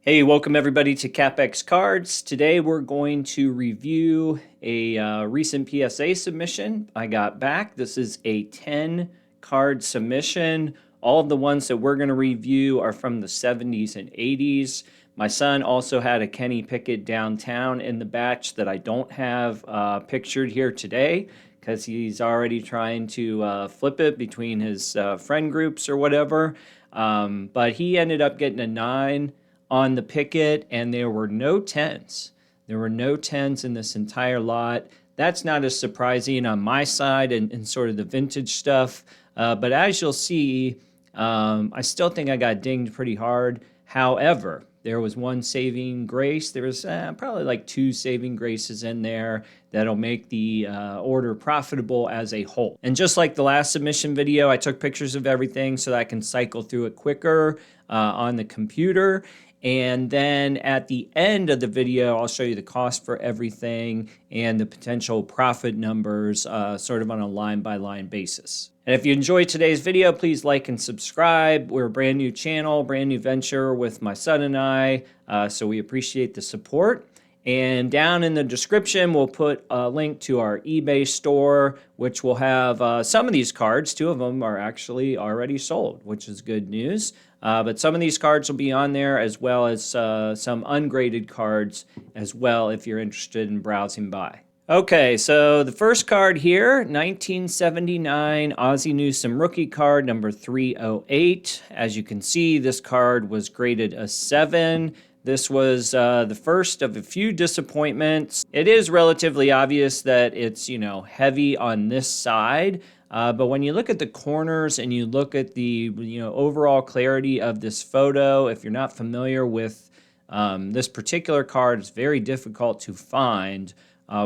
Hey, welcome everybody to CapEx Cards. Today we're going to review a recent PSA submission I got back. This is a 10 card submission. All of the ones that we're going to review are from the 70s and 80s. My son also had a Kenny Pickett downtown in the batch that I don't have pictured here today because he's already trying to flip it between his friend groups or whatever. But he ended up getting a 9 on the Pickett, and there were no 10s. There were no 10s in this entire lot. That's not as surprising on my side and sort of the vintage stuff. But as you'll see, I still think I got dinged pretty hard. However, there was one saving grace. There was probably like 2 saving graces in there that'll make the order profitable as a whole. And just like the last submission video, I took pictures of everything so that I can cycle through it quicker on the computer. And then at the end of the video, I'll show you the cost for everything and the potential profit numbers sort of on a line-by-line basis. And if you enjoyed today's video, please like and subscribe. We're a brand new channel, brand new venture with my son and I, so we appreciate the support. And down in the description, we'll put a link to our eBay store, which will have some of these cards. 2 of them are actually already sold, which is good news. But some of these cards will be on there, as well as some ungraded cards as well if you're interested in browsing by. Okay, so the first card here, 1979 Ozzie Newsome rookie card, number 308. As you can see, this card was graded a 7. This was the first of a few disappointments. It is relatively obvious that it's, heavy on this side. But when you look at the corners and you look at the overall clarity of this photo, if you're not familiar with this particular card, it's very difficult to find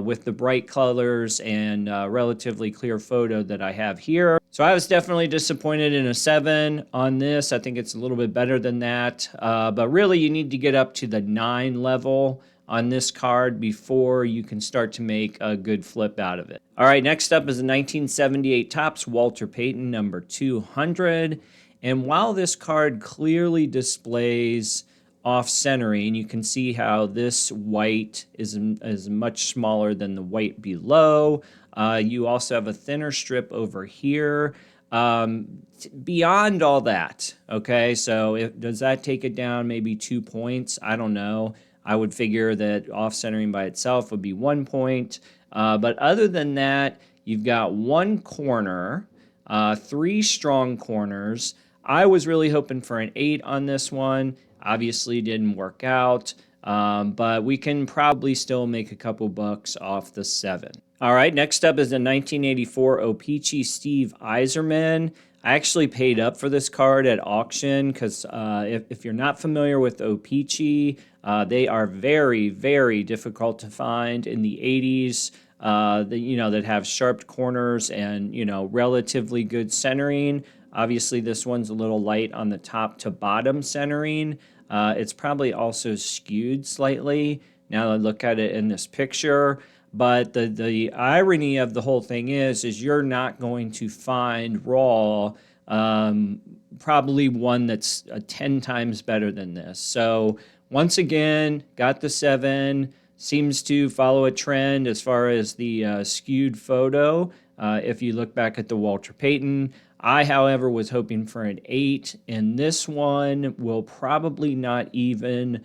with the bright colors and relatively clear photo that I have here. So I was definitely disappointed in a 7 on this. I think it's a little bit better than that. But really, you need to get up to the 9 level on this card before you can start to make a good flip out of it. All right, next up is a 1978 Topps Walter Payton number 200. And while this card clearly displays off-centering, you can see how this white is much smaller than the white below. You also have a thinner strip over here. Beyond all that, okay, so does that take it down maybe 2 points? I don't know. I would figure that off-centering by itself would be 1 point. But other than that, you've got 1 corner, 3 strong corners. I was really hoping for an 8 on this one. Obviously didn't work out, but we can probably still make a couple bucks off the 7. All right, next up is the 1984 O-Pee-Chee Steve Yzerman. I actually paid up for this card at auction because if you're not familiar with O-Pee-Chee, they are very, very difficult to find in the 80s. That have sharp corners and relatively good centering. Obviously, this one's a little light on the top to bottom centering. It's probably also skewed slightly now that I look at it in this picture. But the irony of the whole thing is you're not going to find raw probably one that's 10 times better than this. So once again, got the 7. Seems to follow a trend as far as the skewed photo. If you look back at the Walter Payton, I, however, was hoping for an 8, and this one will probably not even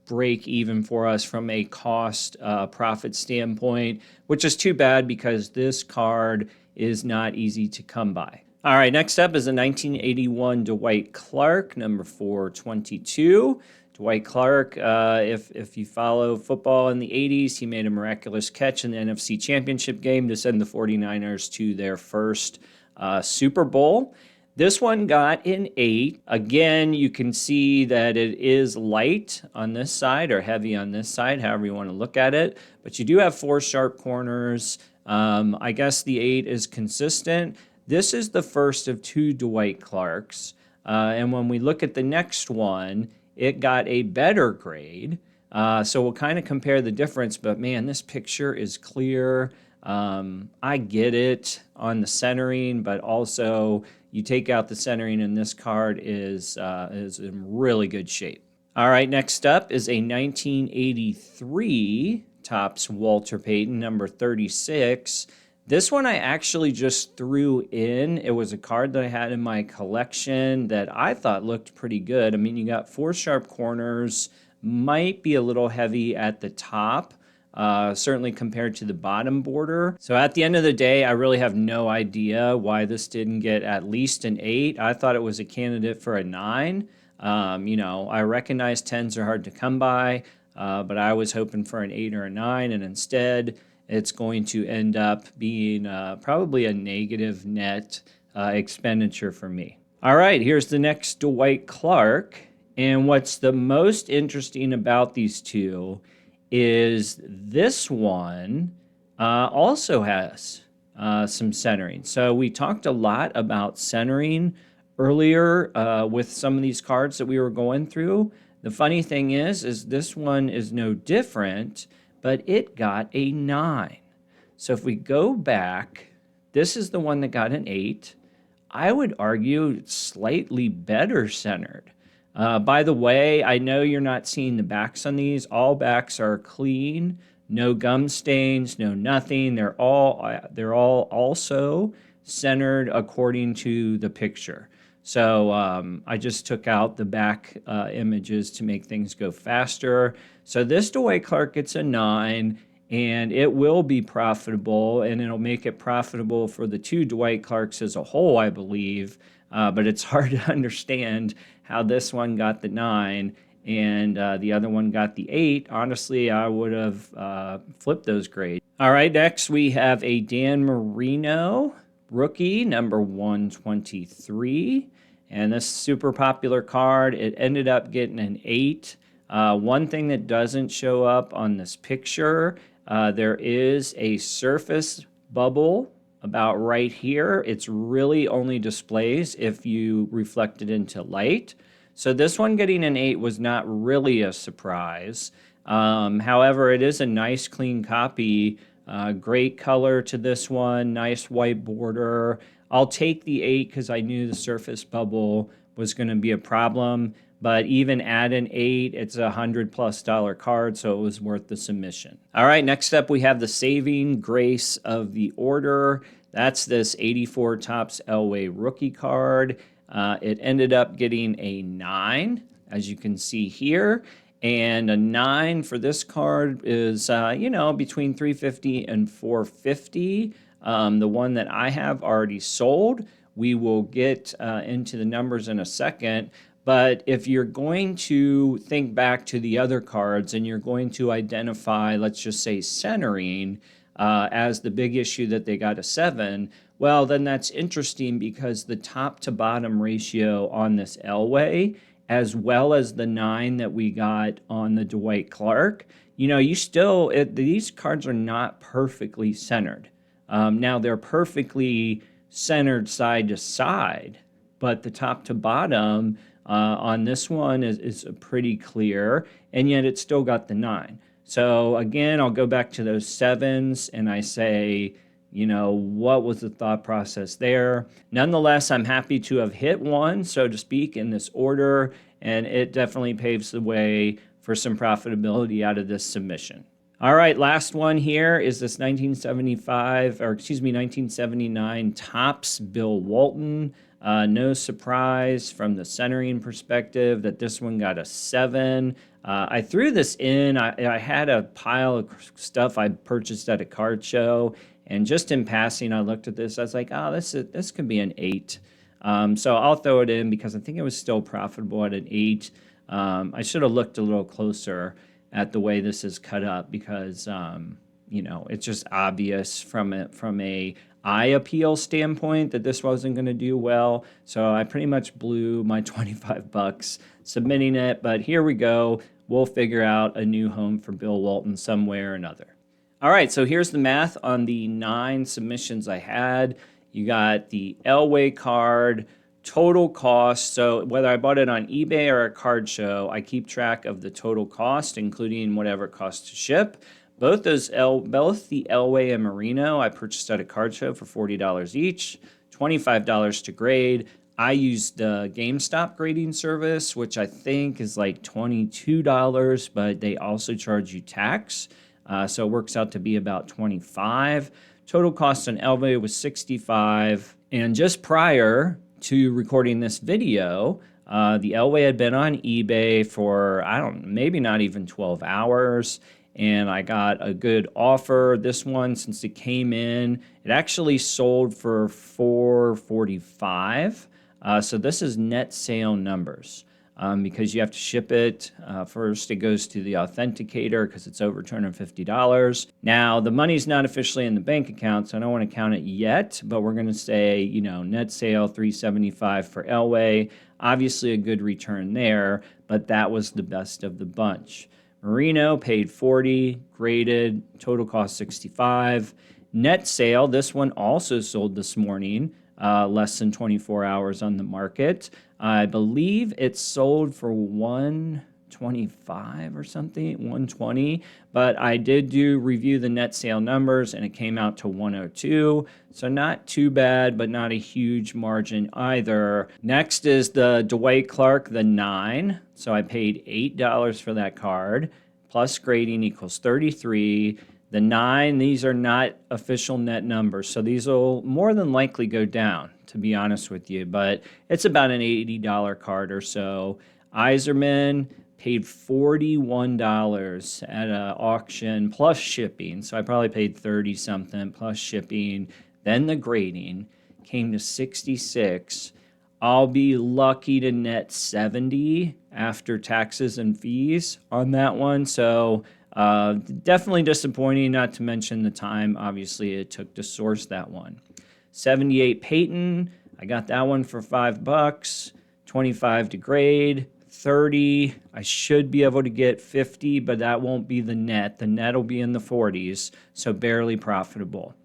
break even for us from a cost profit standpoint, which is too bad because this card is not easy to come by. All right, next up is a 1981 Dwight Clark, number 422. Dwight Clark, if you follow football in the 80s, he made a miraculous catch in the NFC Championship game to send the 49ers to their first Super Bowl. This one got an 8. Again, you can see that it is light on this side or heavy on this side, however you want to look at it. But you do have 4 sharp corners. I guess the 8 is consistent. This is the first of 2 Dwight Clarks. And when we look at the next one, it got a better grade. So we'll kind of compare the difference. But man, this picture is clear. I get it on the centering, but also you take out the centering and this card is in really good shape. All right, next up is a 1983 Topps Walter Payton, number 36. This one I actually just threw in. It was a card that I had in my collection that I thought looked pretty good. I mean, you got 4 sharp corners, might be a little heavy at the top, certainly compared to the bottom border. So at the end of the day, I really have no idea why this didn't get at least an 8. I thought it was a candidate for a 9. I recognize 10s are hard to come by, but I was hoping for an 8 or a 9, and instead it's going to end up being probably a negative net expenditure for me. All right, here's the next Dwight Clark. And what's the most interesting about these two is this one also has some centering. So we talked a lot about centering earlier with some of these cards that we were going through. The funny thing is this one is no different, but it got a 9. So if we go back, this is the one that got an 8. I would argue it's slightly better centered. By the way, I know you're not seeing the backs on these. All backs are clean, no gum stains, no nothing. They're all also centered according to the picture. So I just took out the back images to make things go faster. So this Dwight Clark gets a 9, and it will be profitable, and it'll make it profitable for the 2 Dwight Clarks as a whole, I believe. But it's hard to understand how this one got the 9 and the other one got the 8. Honestly, I would have flipped those grades. All right, next we have a Dan Marino rookie, number 123. And this super popular card, it ended up getting an 8. One thing that doesn't show up on this picture, there is a surface bubble about right here. It's really only displays if you reflect it into light. So this one getting an 8 was not really a surprise. However, it is a nice clean copy. Great color to this one, nice white border. I'll take the 8 because I knew the surface bubble was going to be a problem. But even at an 8, it's a $100+ card, so it was worth the submission. All right, next up we have the saving grace of the order. That's this 84 Topps Elway rookie card. It ended up getting a 9, as you can see here. And a 9 for this card is, between $350 and $450. The one that I have already sold. We will get into the numbers in a second. But if you're going to think back to the other cards and you're going to identify, let's just say, centering as the big issue that they got a 7, well, then that's interesting because the top to bottom ratio on this Elway, as well as the 9 that we got on the Dwight Clark, these cards are not perfectly centered. Now, they're perfectly centered side to side, but the top to bottom on this one is pretty clear, and yet it's still got the 9. So again, I'll go back to those 7s, and I say, what was the thought process there? Nonetheless, I'm happy to have hit one, so to speak, in this order, and it definitely paves the way for some profitability out of this submission. All right, last one here is this 1979 Topps Bill Walton. No surprise from the centering perspective that this one got a 7. I threw this in. I had a pile of stuff I purchased at a card show, and just in passing, I looked at this. I was like, this could be an 8. So I'll throw it in because I think it was still profitable at an 8. I should have looked a little closer at the way this is cut up because, it's just obvious from a eye appeal standpoint that this wasn't going to do well. So I pretty much blew my $25 submitting it. But here we go. We'll figure out a new home for Bill Walton some way or another. All right, so here's the math on the 9 submissions I had. You got the Elway card, total cost. So whether I bought it on eBay or a card show, I keep track of the total cost, including whatever it costs to ship. Both the Elway and Marino I purchased at a card show for $40 each, $25 to grade. I used the GameStop grading service, which I think is like $22, but they also charge you tax. So it works out to be about $25. Total cost on Elway was $65. And just prior to recording this video, the Elway had been on eBay for, I don't know, maybe not even 12 hours. And I got a good offer. This one, since it came in, it actually sold for $445. So this is net sale numbers because you have to ship it. First, it goes to the authenticator because it's over $250. Now, the money's not officially in the bank account, so I don't want to count it yet, but we're going to say, net sale $375 for Elway. Obviously, a good return there, but that was the best of the bunch. Marino paid $40, graded, total cost $65. Net sale, this one also sold this morning, less than 24 hours on the market. I believe it sold for $125 or something, $120, but I did review the net sale numbers and it came out to $102. So not too bad, but not a huge margin either. Next is the Dwight Clark, the 9. So I paid $8 for that card, plus grading equals 33. The 9, these are not official net numbers, so these will more than likely go down, to be honest with you, but it's about an $80 card or so. Yzerman paid $41 at an auction plus shipping, so I probably paid 30 something plus shipping. Then the grading came to 66. I'll be lucky to net 70 after taxes and fees on that one, so definitely disappointing, not to mention the time, obviously, it took to source that one. 78 Payton, I got that one for $5, 25 to grade, 30. I should be able to get 50, but that won't be the net. The net will be in the 40s, so barely profitable.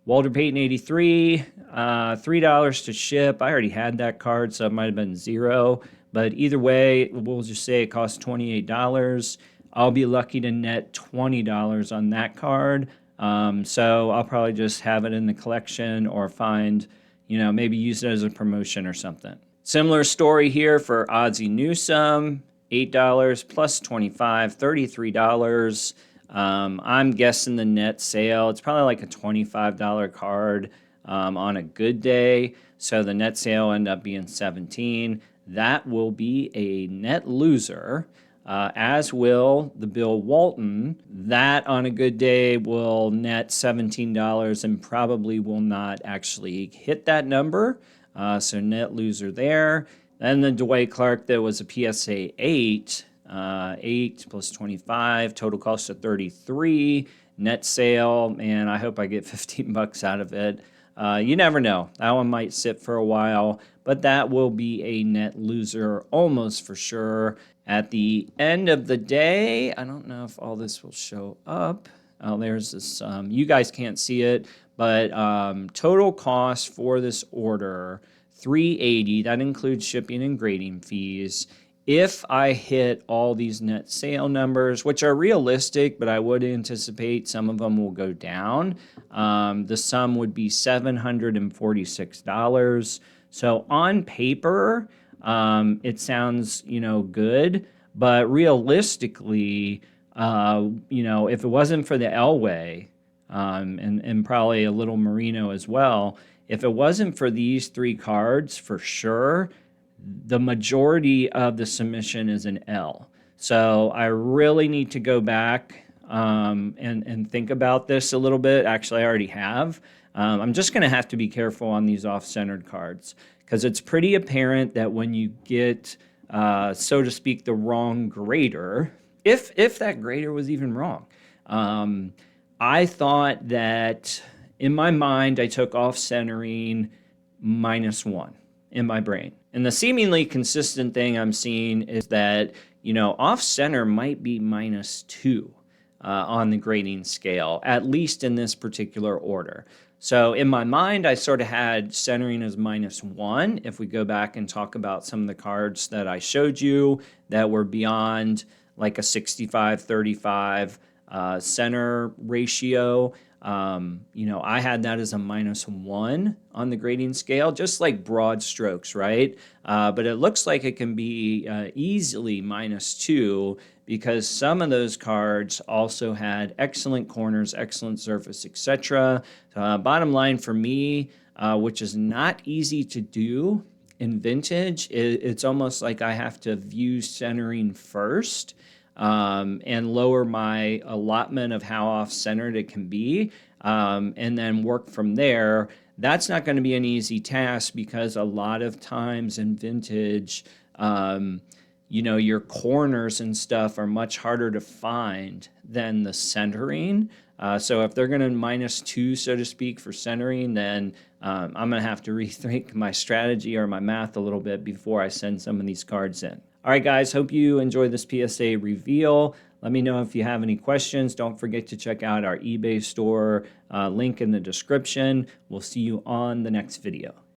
Walter Payton 83, $3 to ship. I already had that card, so it might have been $0, but either way, we'll just say it cost $28. I'll be lucky to net $20 on that card. So I'll probably just have it in the collection or find, maybe use it as a promotion or something. Similar story here for Ozzie Newsome, $8 plus 25, $33. I'm guessing the net sale, it's probably like a $25 card on a good day. So the net sale ended up being 17. That will be a net loser. As will the bill Walton. That on a good day will net $17 and probably will not actually hit that number. So net loser there. Then the Dwight Clark that was a PSA 8, 8 plus 25, total cost of 33. Net sale, and I hope I get 15 bucks out of it. You never know. That one might sit for a while, but that will be a net loser almost for sure. At the end of the day, I don't know if all this will show up. Oh, there's this. You guys can't see it, but total cost for this order, $380. That includes shipping and grading fees. If I hit all these net sale numbers, which are realistic, but I would anticipate some of them will go down, the sum would be $746. So on paper, it sounds, good, but realistically, if it wasn't for the Elway, and probably a little Marino as well, if it wasn't for these 3 cards, for sure, the majority of the submission is an L. So I really need to go back and think about this a little bit. Actually, I already have. I'm just going to have to be careful on these off-centered cards because it's pretty apparent that when you get, so to speak, the wrong grader, if that grader was even wrong, I thought that in my mind I took off-centering -1 in my brain. And the seemingly consistent thing I'm seeing is that, off-center might be -2 on the grading scale, at least in this particular order. So in my mind, I sort of had centering as -1. If we go back and talk about some of the cards that I showed you that were beyond like a 65-35 center ratio, I had that as a -1 on the grading scale, just like broad strokes, right? But it looks like it can be easily -2 because some of those cards also had excellent corners, excellent surface, etc. Bottom line for me, which is not easy to do in vintage, it's almost like I have to view centering first and lower my allotment of how off-centered it can be, and then work from there. That's not going to be an easy task because a lot of times in vintage, your corners and stuff are much harder to find than the centering. So if they're going to -2, so to speak, for centering, then I'm going to have to rethink my strategy or my math a little bit before I send some of these cards in. All right, guys, hope you enjoyed this PSA reveal. Let me know if you have any questions. Don't forget to check out our eBay store, link in the description. We'll see you on the next video.